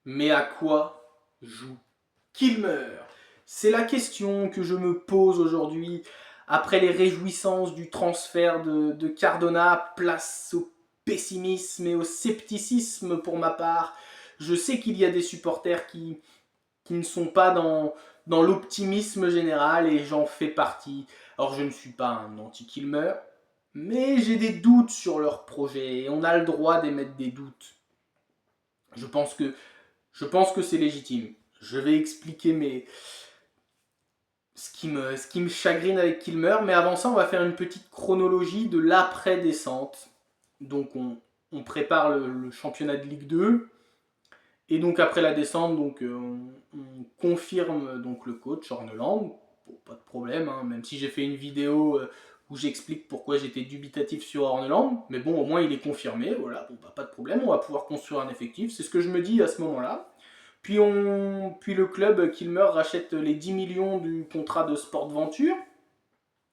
Mais à quoi joue Kilmer? C'est la question que je me pose aujourd'hui après les réjouissances du transfert de Cardona. Place au pessimisme et au scepticisme pour ma part. Je sais qu'il y a des supporters qui ne sont pas dans l'optimisme général et j'en fais partie. Alors je ne suis pas un anti-Kilmer, mais j'ai des doutes sur leur projet et on a le droit d'émettre des doutes. Je pense que je pense que c'est légitime. Je vais expliquer ce qui me chagrine avec Kilmer, mais avant ça, on va faire une petite chronologie de l'après-descente. Donc, on prépare le championnat de Ligue 2, et donc après la descente, on confirme donc le coach Horneland. Bon, pas de problème, hein, même si j'ai fait une vidéo où j'explique pourquoi j'étais dubitatif sur Horneland, mais bon, au moins il est confirmé, voilà, bon, bah, pas de problème, on va pouvoir construire un effectif, c'est ce que je me dis à ce moment-là. Puis le club Kilmer rachète les 10 millions du contrat de Sport Venture.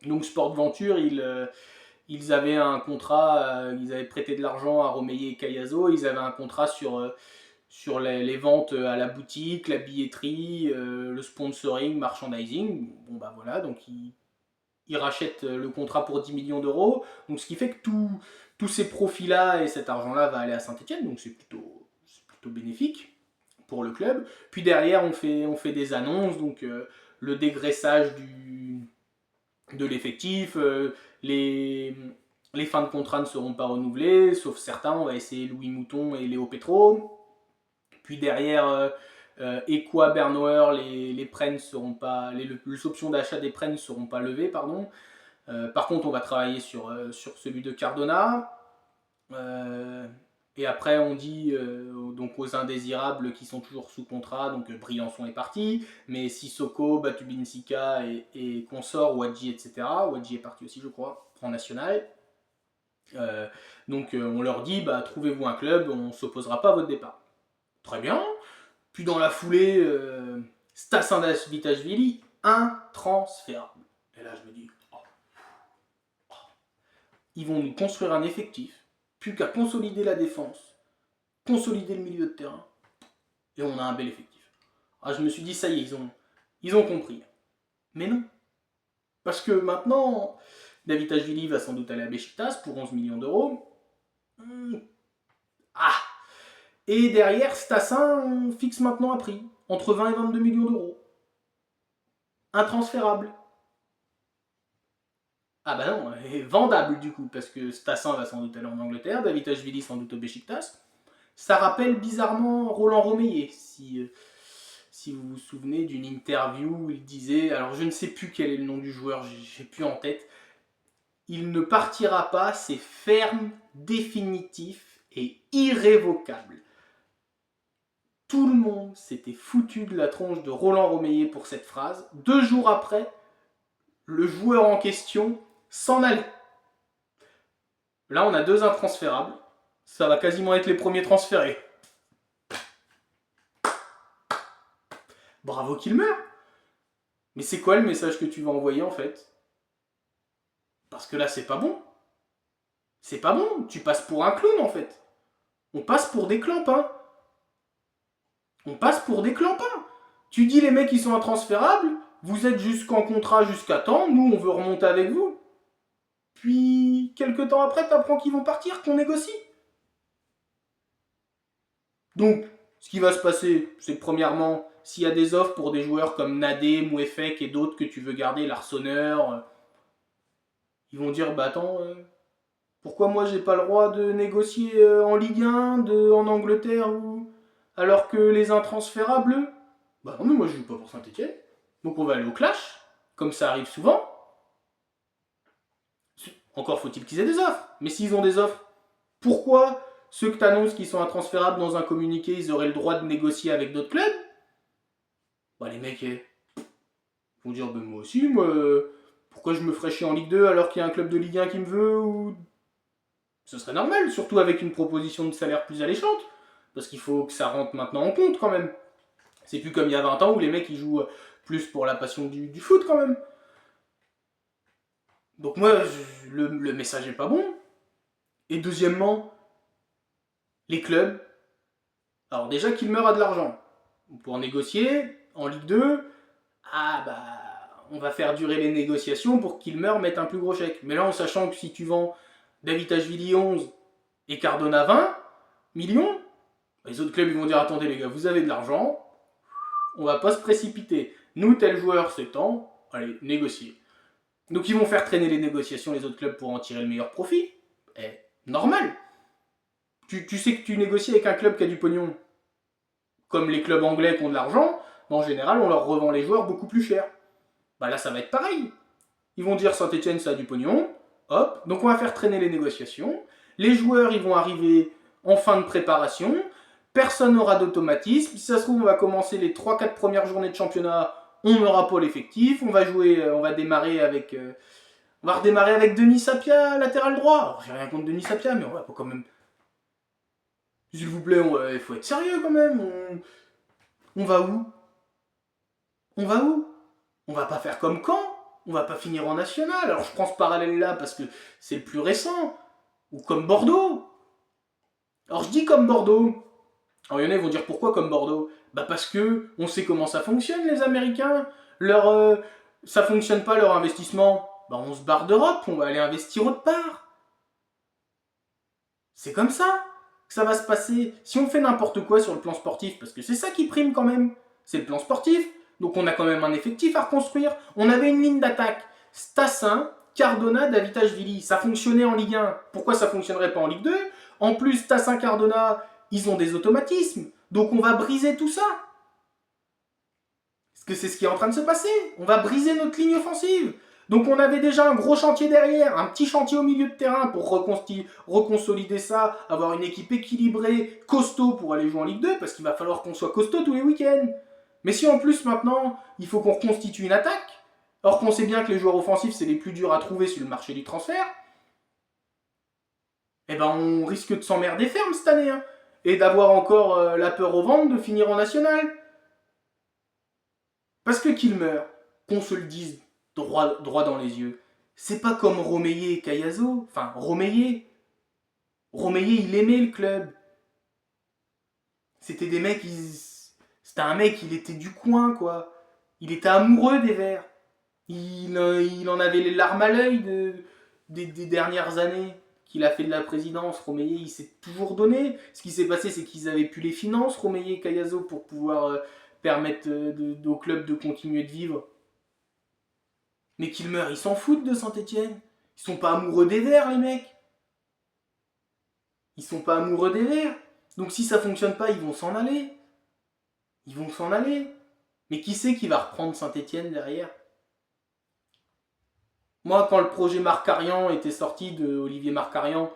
Donc Sport Venture, ils avaient un contrat, ils avaient prêté de l'argent à Romeyer et Cayazo, ils avaient un contrat sur les ventes à la boutique, la billetterie, le sponsoring, merchandising. Bon bah voilà, donc ils rachètent le contrat pour 10 millions d'euros. Donc ce qui fait que tous ces profits-là et cet argent-là va aller à Saint-Etienne, donc c'est plutôt bénéfique pour le club. Puis derrière, on fait des annonces, donc le dégraissage de l'effectif, les fins de contrat ne seront pas renouvelées, sauf certains, on va essayer Louis Mouton et Léo Petro. Puis derrière, Equa, Bernauer, les prêts ne seront pas, les options d'achat des prêts ne seront pas levées, pardon. Par contre, on va travailler sur celui de Cardona. Euh, et après, on dit donc aux indésirables qui sont toujours sous contrat, donc Briançon est parti, mais Sissoko, Batubinsika et consorts, Wadji, etc. Wadji est parti aussi, je crois, en national. Euh, on leur dit, bah, trouvez-vous un club, on ne s'opposera pas à votre départ. Très bien. Puis dans la foulée, Stassin Vitashvili, intransférable. Et là, je me dis, oh, ils vont nous construire un effectif, plus qu'à consolider la défense, consolider le milieu de terrain, et on a un bel effectif. Ah, je me suis dit, ça y est, ils ont compris. Mais non. Parce que maintenant, David Ashvili va sans doute aller à Besiktas pour 11 millions d'euros. Ah. Et derrière, Stassin fixe maintenant un prix, entre 20 et 22 millions d'euros. Intransférable. Ah bah non, vendable du coup, parce que Stassin va sans doute aller en Angleterre, David Ashvili sans doute au Besiktas. Ça rappelle bizarrement Roland Romeyer, si vous vous souvenez d'une interview où il disait, alors je ne sais plus quel est le nom du joueur, j'ai plus en tête, il ne partira pas, c'est ferme, définitif et irrévocable. Tout le monde s'était foutu de la tronche de Roland Romeyer pour cette phrase. 2 jours après, le joueur en question s'en allait. Là, on a 2 intransférables. Ça va quasiment être les premiers transférés. Bravo Kilmer. Mais c'est quoi le message que tu vas envoyer en fait? Parce que là, c'est pas bon. C'est pas bon. Tu passes pour un clown en fait. On passe pour des clampins. On passe pour des clampins. Tu dis les mecs ils sont intransférables, vous êtes jusqu'en contrat jusqu'à temps, nous on veut remonter avec vous. Puis, quelques temps après, t'apprends qu'ils vont partir, qu'on négocie. Donc, ce qui va se passer, c'est que premièrement, s'il y a des offres pour des joueurs comme Nadé, Mouefek et d'autres que tu veux garder, l'Arseneur, ils vont dire, bah attends, pourquoi moi j'ai pas le droit de négocier en Ligue 1, en Angleterre, ou alors que les intransférables, bah non mais moi je joue pas pour Saint-Etienne. Donc on va aller au clash, comme ça arrive souvent. Encore faut-il qu'ils aient des offres. Mais s'ils ont des offres, pourquoi ceux que tu annonces qui sont intransférables dans un communiqué, ils auraient le droit de négocier avec d'autres clubs? Bah les mecs vont dire, bah, moi aussi, pourquoi je me ferais chier en Ligue 2 alors qu'il y a un club de Ligue 1 qui me veut ou... Ce serait normal, surtout avec une proposition de salaire plus alléchante. Parce qu'il faut que ça rentre maintenant en compte quand même. C'est plus comme il y a 20 ans où les mecs ils jouent plus pour la passion du foot quand même. Donc moi, le message est pas bon. Et deuxièmement, les clubs, Alors déjà, Kilmer a de l'argent. Pour négocier, en Ligue 2, on va faire durer les négociations pour que Kilmer mette un plus gros chèque. Mais là, en sachant que si tu vends David 11 et Cardona 20 millions, les autres clubs ils vont dire attendez les gars, vous avez de l'argent, on va pas se précipiter. Nous, tel joueur, c'est temps, allez, négocier. Donc ils vont faire traîner les négociations les autres clubs pour en tirer le meilleur profit. Normal. Tu sais que tu négocies avec un club qui a du pognon, comme les clubs anglais qui ont de l'argent, en général, on leur revend les joueurs beaucoup plus cher. Là, ça va être pareil. Ils vont dire Saint-Etienne, ça a du pognon, hop, donc on va faire traîner les négociations. Les joueurs, ils vont arriver en fin de préparation, personne n'aura d'automatisme. Si ça se trouve, on va commencer les 3-4 premières journées de championnat, on n'aura pas l'effectif, on va démarrer avec... on va redémarrer avec Denis Sapia, latéral droit. Alors, j'ai rien contre Denis Sapia, mais on va quand même... S'il vous plaît, il faut être sérieux quand même. On va où? On va où? On va pas faire comme Caen. On va pas finir en national. Alors je prends ce parallèle là parce que c'est le plus récent. Ou comme Bordeaux. Alors je dis comme Bordeaux. Alors il y en a qui vont dire pourquoi comme Bordeaux? Parce que on sait comment ça fonctionne les Américains. Ça fonctionne pas leur investissement. On se barre d'Europe, on va aller investir autre part. C'est comme ça que ça va se passer. Si on fait n'importe quoi sur le plan sportif, parce que c'est ça qui prime quand même, c'est le plan sportif. Donc on a quand même un effectif à reconstruire. On avait une ligne d'attaque. Stassin, Cardona, Davitashvili. Ça fonctionnait en Ligue 1. Pourquoi ça fonctionnerait pas en Ligue 2? En plus, Stassin, Cardona, ils ont des automatismes. Donc on va briser tout ça. Parce que c'est ce qui est en train de se passer. On va briser notre ligne offensive. Donc on avait déjà un gros chantier derrière, un petit chantier au milieu de terrain pour reconsolider ça, avoir une équipe équilibrée, costaud pour aller jouer en Ligue 2, parce qu'il va falloir qu'on soit costaud tous les week-ends. Mais si en plus maintenant, il faut qu'on reconstitue une attaque, alors qu'on sait bien que les joueurs offensifs, c'est les plus durs à trouver sur le marché du transfert, on risque de s'emmerder ferme cette année, hein, et d'avoir encore la peur au ventre de finir en national. Parce que Kilmer, qu'on se le dise droit dans les yeux, c'est pas comme Romeyer et Cayazo. Enfin, Romeyer, il aimait le club. C'était des mecs, c'était un mec, il était du coin, quoi. Il était amoureux des Verts. Il en avait les larmes à l'œil des dernières années qu'il a fait de la présidence. Romeyer, il s'est toujours donné. Ce qui s'est passé, c'est qu'ils avaient plus les finances, Romeyer et Cayazo, pour pouvoir permettre au club de continuer de vivre. Mais Kilmer, ils s'en foutent de Saint-Etienne. Ils sont pas amoureux des Verts, les mecs. Ils sont pas amoureux des Verts. Donc si ça fonctionne pas, ils vont s'en aller. Ils vont s'en aller. Mais qui c'est qui va reprendre Saint-Etienne derrière? Moi, quand le projet Marcarian était sorti de Olivier Marcarian,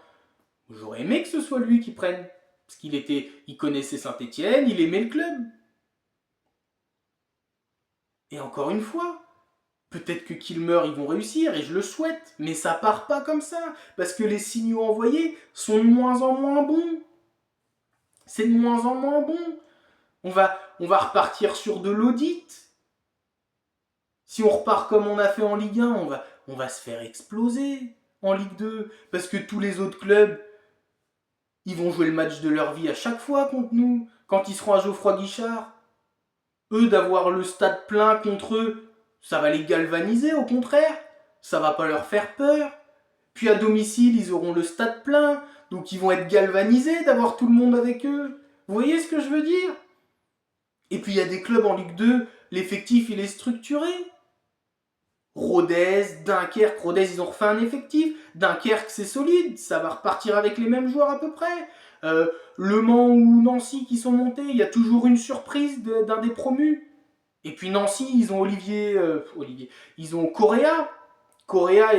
j'aurais aimé que ce soit lui qui prenne. Parce il connaissait Saint-Etienne, il aimait le club. Et encore une fois, peut-être que Kilmer, ils vont réussir, et je le souhaite, mais ça part pas comme ça, parce que les signaux envoyés sont de moins en moins bons. C'est de moins en moins bon. On va repartir sur de l'audit. Si on repart comme on a fait en Ligue 1, on va se faire exploser en Ligue 2, parce que tous les autres clubs, ils vont jouer le match de leur vie à chaque fois contre nous, quand ils seront à Geoffroy Guichard. Eux, d'avoir le stade plein contre eux, ça va les galvaniser, au contraire. Ça va pas leur faire peur. Puis à domicile, ils auront le stade plein, donc ils vont être galvanisés d'avoir tout le monde avec eux. Vous voyez ce que je veux dire? Et puis il y a des clubs en Ligue 2, l'effectif il est structuré. Rodez, Dunkerque, Rodez ils ont refait un effectif. Dunkerque c'est solide, ça va repartir avec les mêmes joueurs à peu près. Le Mans ou Nancy qui sont montés, il y a toujours une surprise d'un des promus. Et puis Nancy, ils ont ils ont Correa. Correa,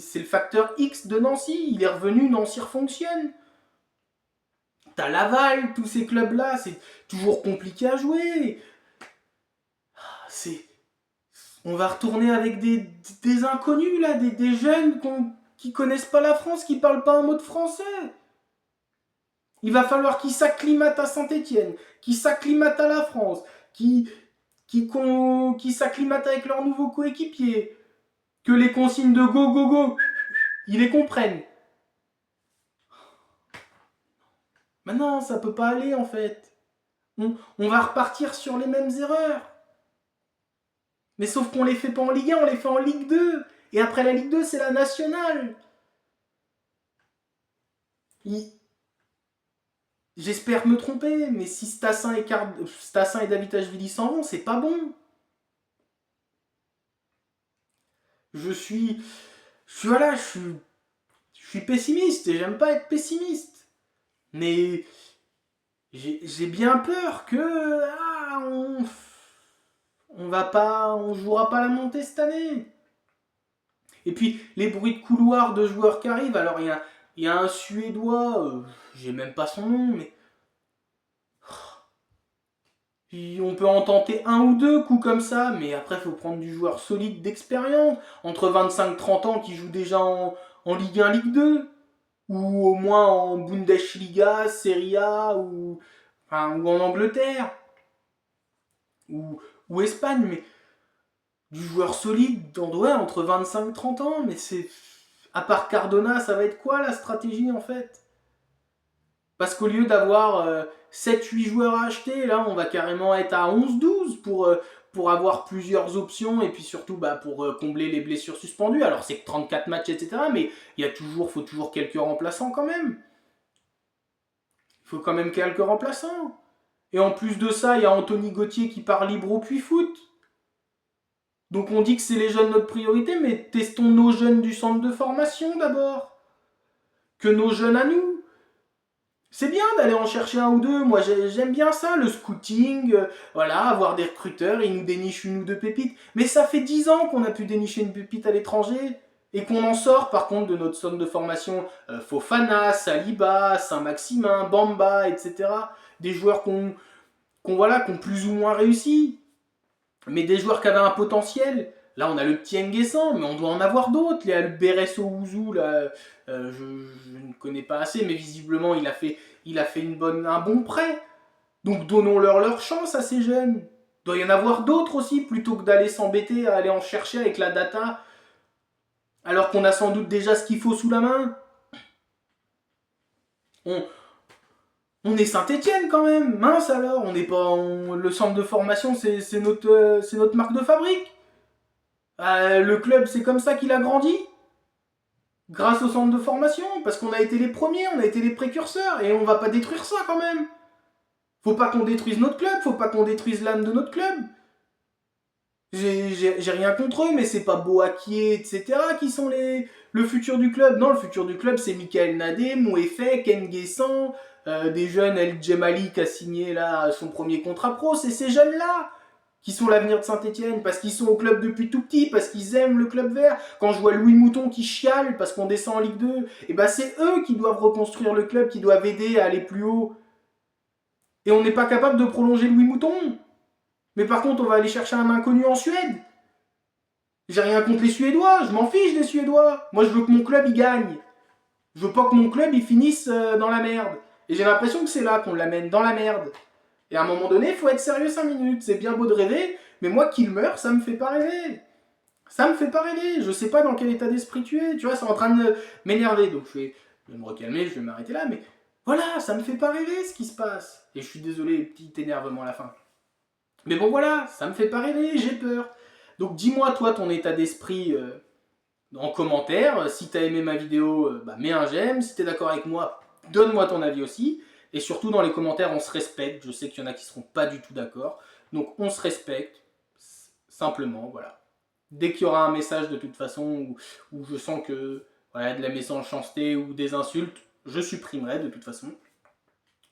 c'est le facteur X de Nancy. Il est revenu, Nancy refonctionne. T'as Laval, tous ces clubs-là, c'est toujours compliqué à jouer. On va retourner avec des inconnus, là, des jeunes qui connaissent pas la France, qui parlent pas un mot de français. Il va falloir qu'ils s'acclimatent à Saint-Etienne, qu'ils s'acclimatent à la France, qui s'acclimatent avec leurs nouveaux coéquipiers, que les consignes de go, go, go, ils les comprennent. Maintenant, ça peut pas aller en fait. On va repartir sur les mêmes erreurs. Mais sauf qu'on les fait pas en Ligue 1, on les fait en Ligue 2. Et après la Ligue 2, c'est la nationale. J'espère me tromper, mais si Stassin et David s'en vont, c'est pas bon. Je suis pessimiste et j'aime pas être pessimiste. Mais j'ai bien peur que on jouera pas la montée cette année. Et puis les bruits de couloir de joueurs qui arrivent. Alors il y a un Suédois, j'ai même pas son nom, mais on peut en tenter un ou deux coups comme ça, mais après il faut prendre du joueur solide d'expérience, entre 25-30 ans qui joue déjà en Ligue 1, Ligue 2, ou au moins en Bundesliga, Serie A, ou en Angleterre, ou Espagne, mais du joueur solide entre 25-30 ans, mais c'est... À part Cardona, ça va être quoi la stratégie en fait? Parce qu'au lieu d'avoir 7-8 joueurs à acheter, là on va carrément être à 11-12 pour avoir plusieurs options et puis surtout pour combler les blessures suspendues. Alors c'est que 34 matchs, etc. Mais faut toujours quelques remplaçants quand même. Il faut quand même quelques remplaçants. Et en plus de ça, il y a Anthony Gauthier qui part libre au Puy-Foot. Donc on dit que c'est les jeunes notre priorité, mais testons nos jeunes du centre de formation d'abord. Que nos jeunes à nous. C'est bien d'aller en chercher un ou deux, moi j'aime bien ça, le scouting, voilà, avoir des recruteurs, ils nous dénichent une ou deux pépites. Mais ça fait 10 ans qu'on a pu dénicher une pépite à l'étranger, et qu'on en sort par contre de notre centre de formation Fofana, Saliba, Saint-Maximin, Bamba, etc. Des joueurs voilà, qui ont plus ou moins réussi, mais des joueurs qui avaient un potentiel. Là, on a le petit Nguessan, mais on doit en avoir d'autres. Il y a le Beresso Ouzou, là, je ne connais pas assez, mais visiblement, il a fait un bon prêt. Donc, donnons-leur leur chance à ces jeunes. Il doit y en avoir d'autres aussi, plutôt que d'aller s'embêter à aller en chercher avec la data, alors qu'on a sans doute déjà ce qu'il faut sous la main. On est Saint-Etienne quand même, mince alors, on n'est pas le centre de formation, c'est notre marque de fabrique. Le club, c'est comme ça qu'il a grandi. Grâce au centre de formation, parce qu'on a été les premiers, on a été les précurseurs, et on va pas détruire ça quand même. Faut pas qu'on détruise notre club, faut pas qu'on détruise l'âme de notre club. J'ai rien contre eux, mais c'est pas Boakier, etc. qui sont le futur du club. Non, le futur du club, c'est Michael Nadé, Mouefek, Nguessan, des jeunes, El Djemali qui a signé là son premier contrat pro. C'est ces jeunes-là qui sont l'avenir de Saint-Etienne, parce qu'ils sont au club depuis tout petit, parce qu'ils aiment le club vert. Quand je vois Louis Mouton qui chiale parce qu'on descend en Ligue 2, et ben c'est eux qui doivent reconstruire le club, qui doivent aider à aller plus haut. Et on n'est pas capable de prolonger Louis Mouton. Mais par contre, on va aller chercher un inconnu en Suède. J'ai rien contre les Suédois, je m'en fiche des Suédois. Moi, je veux que mon club, il gagne. Je veux pas que mon club, il finisse dans la merde. Et j'ai l'impression que c'est là qu'on l'amène, dans la merde. Et à un moment donné, il faut être sérieux 5 minutes. C'est bien beau de rêver, mais moi, qu'il meurt, ça me fait pas rêver. Ça me fait pas rêver. Je sais pas dans quel état d'esprit tu es. Tu vois, c'est en train de m'énerver. Donc je vais me recalmer, je vais m'arrêter là. Mais voilà, ça me fait pas rêver ce qui se passe. Et je suis désolé, petit énervement à la fin. Mais bon, voilà, ça me fait pas rêver, j'ai peur. Donc dis-moi, toi, ton état d'esprit en commentaire. Si t'as aimé ma vidéo, mets un j'aime. Si t'es d'accord avec moi, donne-moi ton avis aussi. Et surtout, dans les commentaires, on se respecte. Je sais qu'il y en a qui seront pas du tout d'accord. Donc, on se respecte. Simplement, voilà. Dès qu'il y aura un message, de toute façon, où je sens que voilà, de la méchanceté ou des insultes, je supprimerai de toute façon.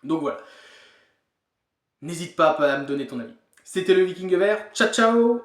Donc voilà. N'hésite pas à me donner ton avis. C'était le Viking Vert. Ciao, ciao!